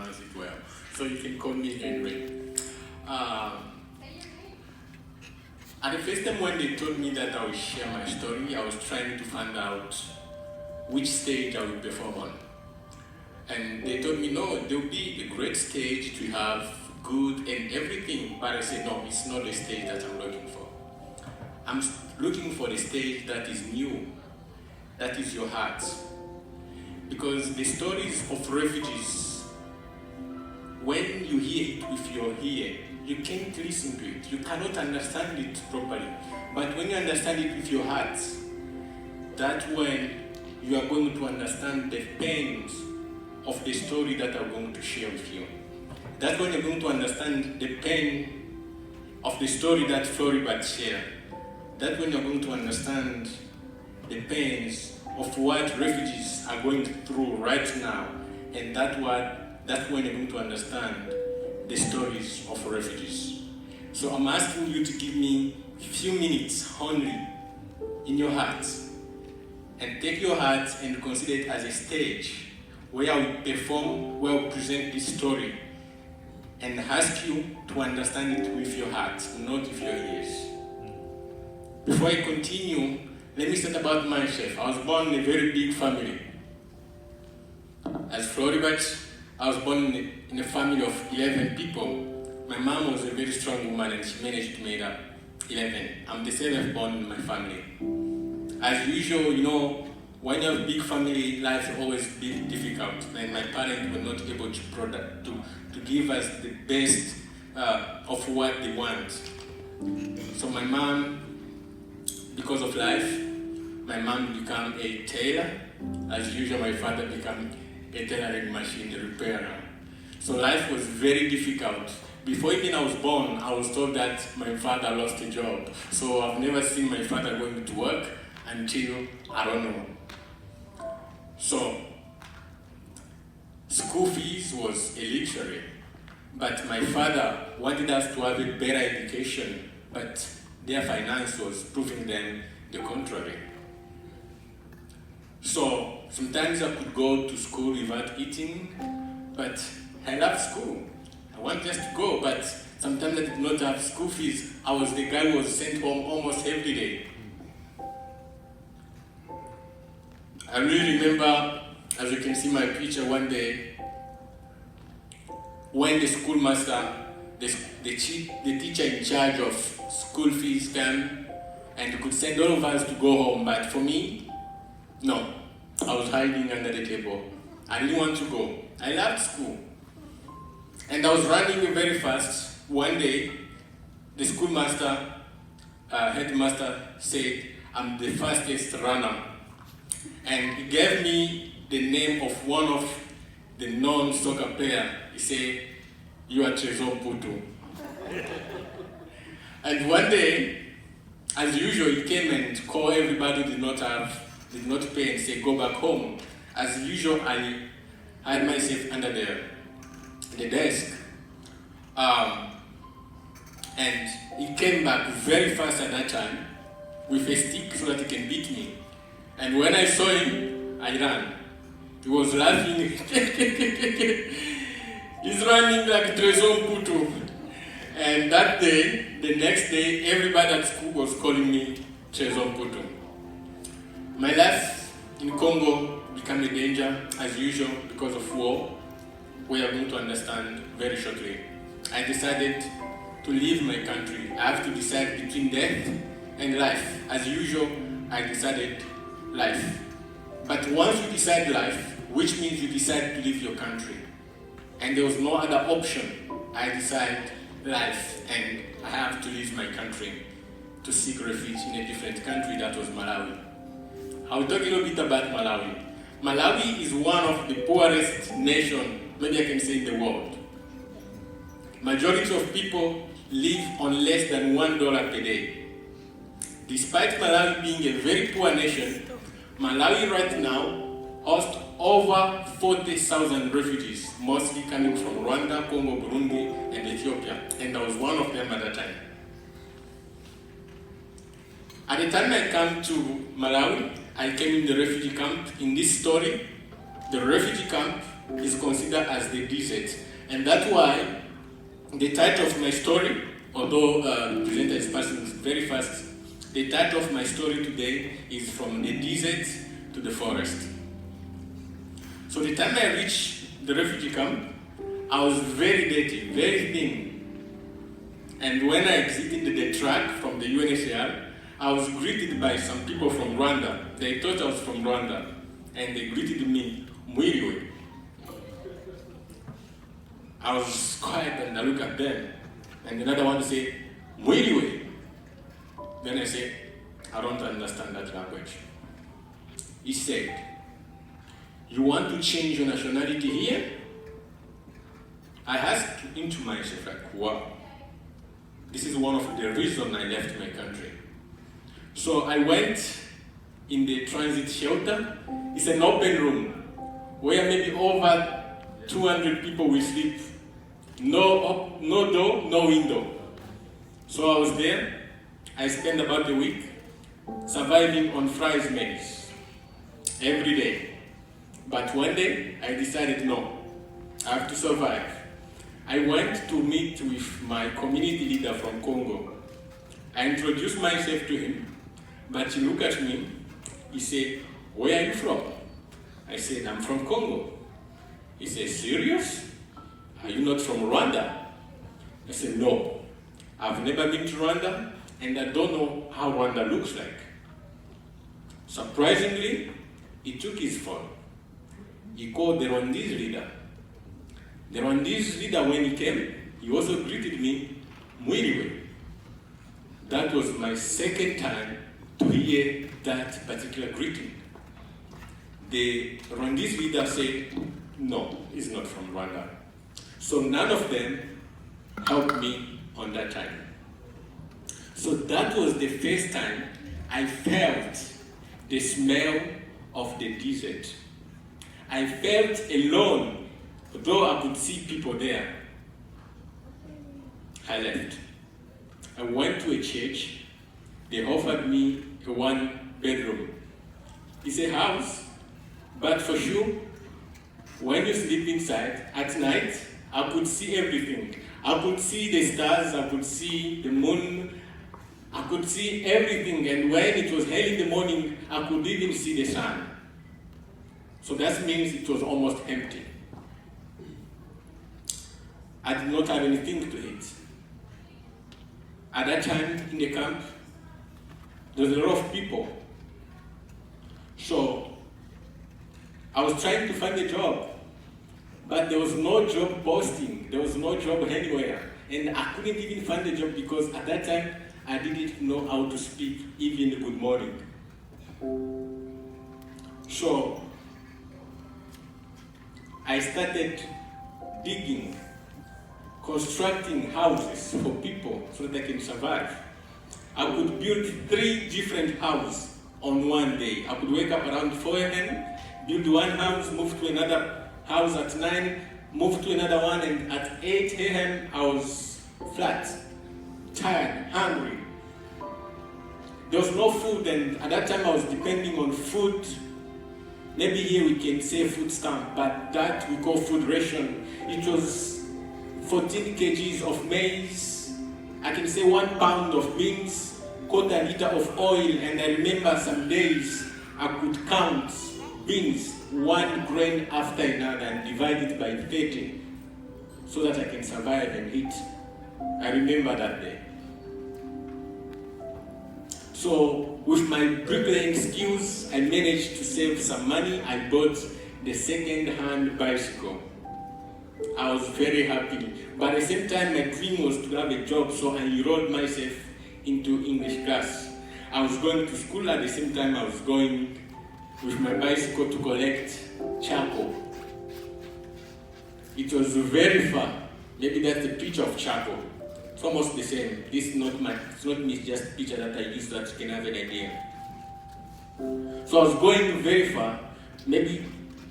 pronounce it well. So you can call me Henry. At the first time when they told me that I would share my story, I was trying to find out which stage I would perform on. And they told me, no, there will be a great stage to have good and everything. But I said, no, it's not the stage that I'm looking for. I'm looking for the stage that is new, that is your heart. Because the stories of refugees, when you hear it with your ear, you can't listen to it. You cannot understand it properly. But when you understand it with your heart, that's when you are going to understand the pains of the story that I'm going to share with you. That's when you're going to understand the pain of the story that Floribert shared. That's when you're going to understand the pains of what refugees are going through right now. And that's when you're going to understand the stories of refugees. So I'm asking you to give me a few minutes only in your heart. And take your heart and consider it as a stage where I will perform, where I will present this story. And ask you to understand it with your heart, not with your ears. Before I continue, let me start about myself. I was born in a very big family. As Floribert, I was born in a family of 11 people. My mom was a very strong woman and she managed to make up 11. I'm the seventh born in my family. As usual, when you have a big family, life is always difficult. And my parents were not able to give us the best of what they want. So my mom, because of life, my mom became a tailor. As usual, my father became a tailoring machine repairer. So life was very difficult. Before even I was born, I was told that my father lost a job. So I've never seen my father going to work until, I don't know. So, school fees was a luxury. But my father wanted us to have a better education, but their finance was proving them the contrary. So sometimes I could go to school without eating, but I love school. I want just to go, but sometimes I did not have school fees. I was the guy who was sent home almost every day. I really remember, as you can see my picture, one day, when the schoolmaster, the teacher in charge of school fees came and could send all of us to go home, but for me, no. I was hiding under the table. I didn't want to go. I loved school. And I was running very fast. One day, the schoolmaster, headmaster said, I'm the fastest runner. And he gave me the name of one of the non-soccer players. He said, you are Trezor Putu. And one day, as usual, he came and called everybody who did not pay and said, go back home. As usual, I had myself under the desk. And he came back very fast at that time with a stick so that he can beat me. And when I saw him, I ran. He was laughing. He's running like Trezor Putu. And that day, the next day, everybody at school was calling me Trezor Putu. My life in Congo became a danger, as usual, because of war. We are going to understand very shortly. I decided to leave my country. I have to decide between death and life. As usual, I decided life. But once you decide life, which means you decide to leave your country, and there was no other option, I decided life, and I have to leave my country to seek refuge in a different country, that was Malawi. I will talk a little bit about Malawi. Malawi is one of the poorest nations, maybe I can say, in the world. Majority of people live on less than $1 per day. Despite Malawi being a very poor nation, Malawi right now hosts over 40,000 refugees, mostly coming from Rwanda, Congo, Burundi, and Ethiopia. And I was one of them at that time. At the time I came to Malawi, I came in the refugee camp. In this story, the refugee camp is considered as the desert. And that's why the title of my story, although the presenter is passing very fast, the title of my story today is From the Desert to the Forest. So the time I reached the refugee camp, I was very dirty, very thin. And when I exited the truck from the UNHCR, I was greeted by some people from Rwanda. They thought I was from Rwanda, and they greeted me, Mwiriwe. I was quiet and I looked at them, and another one said, Mwiriwe. Then I said, I don't understand that language. He said, you want to change your nationality here? I asked into myself, like, wow, this is one of the reasons I left my country. So I went in the transit shelter. It's an open room where maybe over 200 people will sleep. No door, no window. So I was there. I spent about a week surviving on fries maize every day. But one day I decided, no, I have to survive. I went to meet with my community leader from Congo. I introduced myself to him, but he looked at me. He said, where are you from? I said, I'm from Congo. He said, serious? Are you not from Rwanda? I said, no. I've never been to Rwanda, and I don't know how Rwanda looks like. Surprisingly, he took his phone. He called the Rwandese leader. The Rwandese leader, when he came, he also greeted me, Mwiriwe. That was my second time to hear that particular greeting. The Rwandese leader said, no, he's not from Rwanda. So none of them helped me on that time. So that was the first time I felt the smell of the desert. I felt alone, though I could see people there. I left. I went to a church. They offered me a 1-bedroom. It's a house, but for sure, when you sleep inside, at night, I could see everything. I could see the stars, I could see the moon, I could see everything, and when it was early in the morning, I could even see the sun. So that means it was almost empty. I did not have anything to eat. At that time in the camp, there was a lot of people. So I was trying to find a job, but there was no job posting. There was no job anywhere. And I couldn't even find a job because at that time, I didn't know how to speak even good morning. So I started digging, constructing houses for people so that they can survive. I could build 3 different houses on one day. I could wake up around 4 a.m., build one house, move to another house at 9, move to another one, and at 8 a.m. I was flat, tired, hungry. There was no food, and at that time I was depending on food. Maybe here we can say food stamp, but that we call food ration. It was 14 kgs of maize, I can say 1 pound of beans, 1/4 liter of oil, and I remember some days I could count beans 1 grain after another and divide it by 30 so that I can survive and eat. I remember that day. So with my bricklaying skills, I managed to save some money. I bought the second-hand bicycle. I was very happy. But at the same time, my dream was to have a job, so I enrolled myself into English class. I was going to school at the same time I was going with my bicycle to collect charcoal. It was very far. Maybe that's the picture of charcoal. It's almost the same. This is not me, it's just a picture that I used so that you can have an idea. So I was going very far, maybe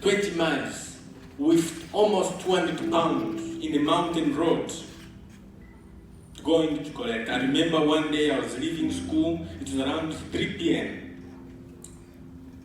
20 miles, with almost 200 pounds in the mountain road, going to collect. I remember one day I was leaving school, it was around 3 p.m.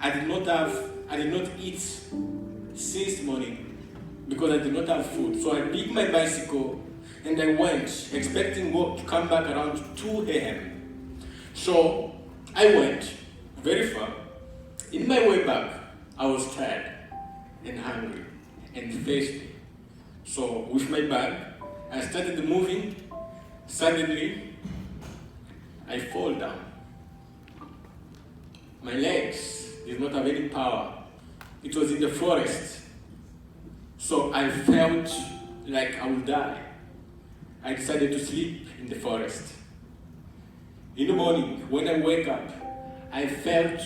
I did not eat since morning. because I did not have food. So I picked my bicycle and I went, expecting to come back around 2 a.m. So I went very far. In my way back, I was tired and hungry and thirsty. So with my bag, I started moving. Suddenly, I fall down. My legs did not have any power. It was in the forest. So I felt like I would die. I decided to sleep in the forest. In the morning, when I wake up, I felt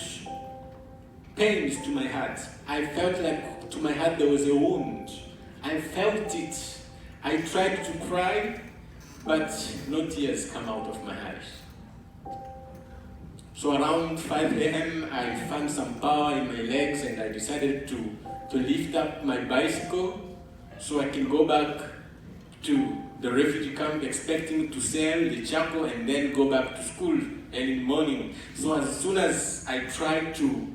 pains to my heart. I felt like to my heart there was a wound. I felt it. I tried to cry, but no tears come out of my eyes. So around 5 a.m., I found some power in my legs and I decided to lift up my bicycle so I can go back to the refugee camp, expecting to sell the charcoal and then go back to school early in the morning. So as soon as I tried to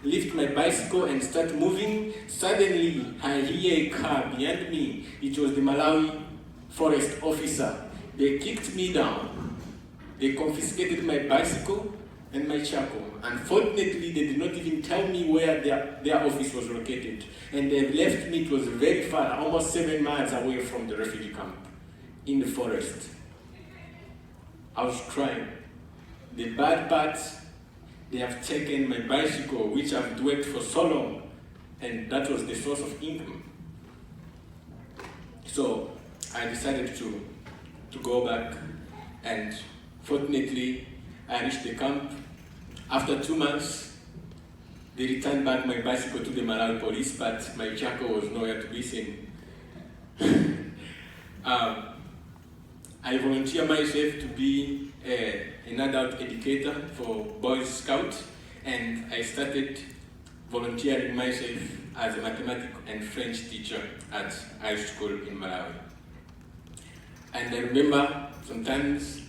lift my bicycle and start moving, suddenly I hear a car behind me. It was the Malawi forest officer. They kicked me down. They confiscated my bicycle and my charcoal. Unfortunately, they did not even tell me where their office was located. And they left me, it was very far, almost 7 miles away from the refugee camp, in the forest. I was crying. The bad part, they have taken my bicycle, which I've worked for so long, and that was the source of income. So I decided to go back, and fortunately, I reached the camp. After 2 months, they returned back my bicycle to the Malawi police, but my charcoal was nowhere to be seen. I volunteer myself to be an adult educator for Boy Scouts, and I started volunteering myself as a mathematics and French teacher at high school in Malawi. And I remember sometimes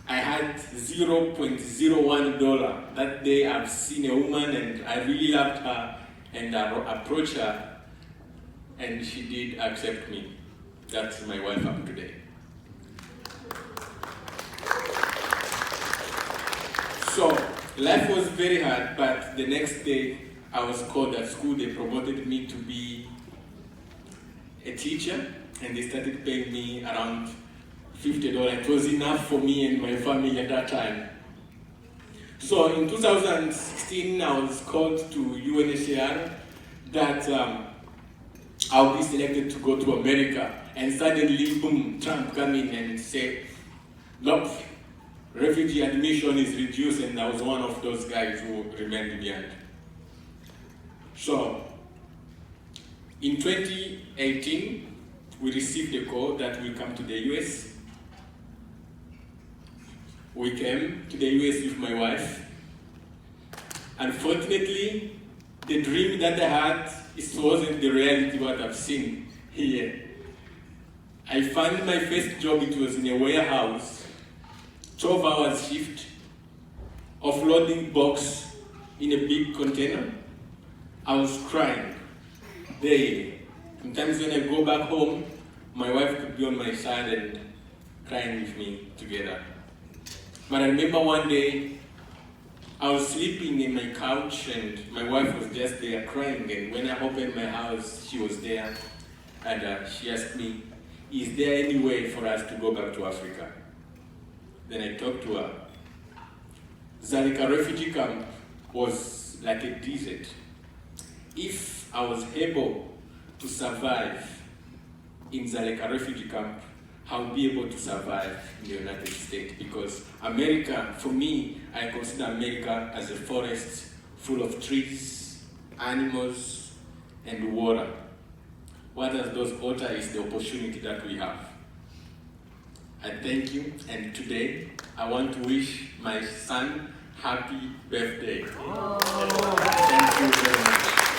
I had $0.01. That day I've seen a woman and I really loved her and I approached her and she did accept me. That's my wife up today. So life was very hard, but the next day I was called at school. They promoted me to be a teacher and they started paying me around $50. It was enough for me and my family at that time. So in 2016, I was called to UNHCR that I'll be selected to go to America. And suddenly, boom, Trump came in and said, look, refugee admission is reduced, and I was one of those guys who remained behind. So in 2018, we received a call that we come to the US. We came to the US with my wife. Unfortunately, the dream that I had, it wasn't the reality what I've seen here. I found my first job, it was in a warehouse, 12 hours shift, offloading box in a big container. I was crying daily. Sometimes when I go back home, my wife could be on my side and crying with me together. But I remember one day, I was sleeping in my couch and my wife was just there crying, and when I opened my house, she was there and she asked me, is there any way for us to go back to Africa? Then I talked to her. Dzaleka refugee camp was like a desert. If I was able to survive in Dzaleka refugee camp, I'll be able to survive in the United States, because America, for me, I consider America as a forest full of trees, animals, and water. What are those water is the opportunity that we have. I thank you, and today I want to wish my son happy birthday. Oh. Thank you very much.